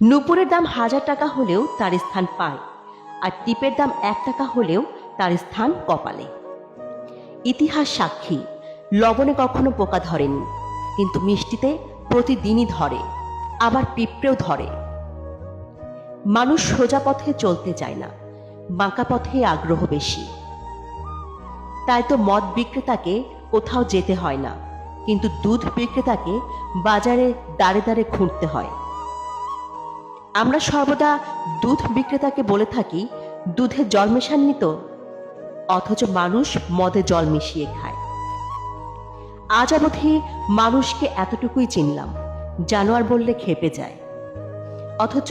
নুপুরের দাম 1000 টাকা হলেও তার স্থান পায়, আর টিপের দাম 1 টাকা হলেও তার স্থান কপালে। ইতিহাস সাক্ষী, লবণে কখনো পোকা ধরেনি, কিন্তু মিষ্টিতে প্রতিদিনই ধরে, আবার পিঁপড়েও ধরে। মানুষ সোজা পথে চলতে চায় না, বাঁকা পথে আগ্রহ বেশি। তাই তো মদ বিক্রেতাকে কোথাও যেতে হয় না, কিন্তু দুধ বিক্রেতাকে বাজারে দাঁড়ে দাঁড়ে খুঁড়তে হয়। আমরা সর্বদা দুধ বিক্রেতাকে বলে থাকি, দুধে জল মেশাননি তো, অথচ মানুষ মদে জল মিশিয়ে খায়। আজ অবধি মানুষকে এতটুকুই চিনলাম, জানোয়ার বললে খেপে যায়, অথচ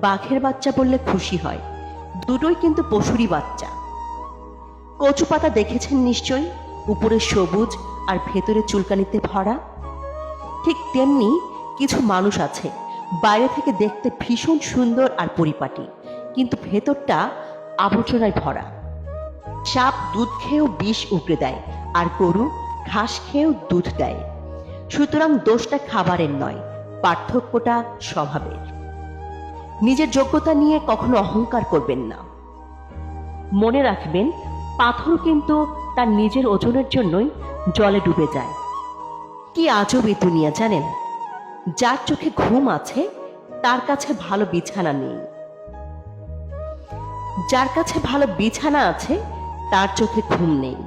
বাঘের বাচ্চা বললে খুশি হয়। দুটোই কিন্তু পশুরই বাচ্চা। কচু পাতা দেখেছেন নিশ্চয়ই, উপরে সবুজ আর ভেতরে চুলকানিতে ভরা। ঠিক তেমনি কিছু মানুষ আছে, বাইরে থেকে দেখতে ভীষণ সুন্দর আর পরিপাটি, কিন্তু ভেতরটা আবর্জনায় ভরা। সাপ দুধ খেয়েও বিষ উগড়ে দেয়, আর গরু ঘাস খেয়েও দুধ দেয়। সুতরাং দোষটা খাবারের নয়, পার্থক্যটা স্বভাবের। নিজের যোগ্যতা নিয়ে কখনো অহংকার করবেন না। মনে রাখবেন, পাথর কিন্তু তার নিজের ওজনের জন্যই জলে ডুবে যায়। কি আজব এই দুনিয়া জানেন? যার চোখে ঘুম আছে তার কাছে ভালো বিছানা নেই, যার কাছে ভালো বিছানা আছে তার চোখে ঘুম নেই,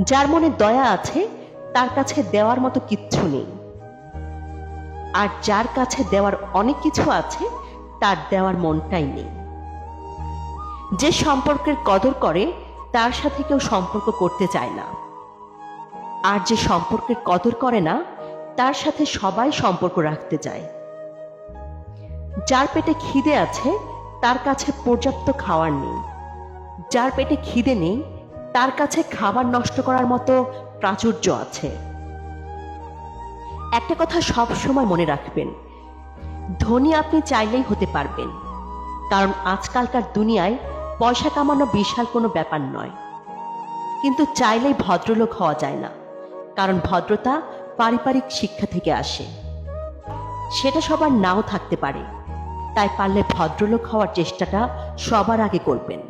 যার মনে দয়া আছে তার কাছে দেওয়ার মতো কিচ্ছু নেই, আর যার কাছে দেওয়ার অনেক কিছু আছে তার দেওয়ার মনটাই নেই। যে সম্পর্কের কদর করে তার সাথে কেউ সম্পর্ক করতে চায় না, আর যে সম্পর্কের কদর করে না তার সাথে সবাই সম্পর্ক রাখতে চায়। যার পেটে খিদে আছে তার কাছে পর্যাপ্ত খাবার নেই, যার পেটে খিদে নেই তার কাছে খাবার নষ্ট করার মতো প্রাচুর্য আছে। একটা কথা সব সময় মনে রাখবেন, ধনী আপনি চাইলেই হতে পারবেন, কারণ আজকালকার দুনিয়ায় পয়সা কামানো বিশাল কোনো ব্যাপার নয়। কিন্তু চাইলেই ভদ্রলোক হওয়া যায় না, কারণ ভদ্রতা পারিবারিক শিক্ষা থেকে আসে। সেটা সবার নাও থাকতে পারে, তাই পারলে ভদ্রলোক হওয়ার চেষ্টাটা সবার আগে করবেন।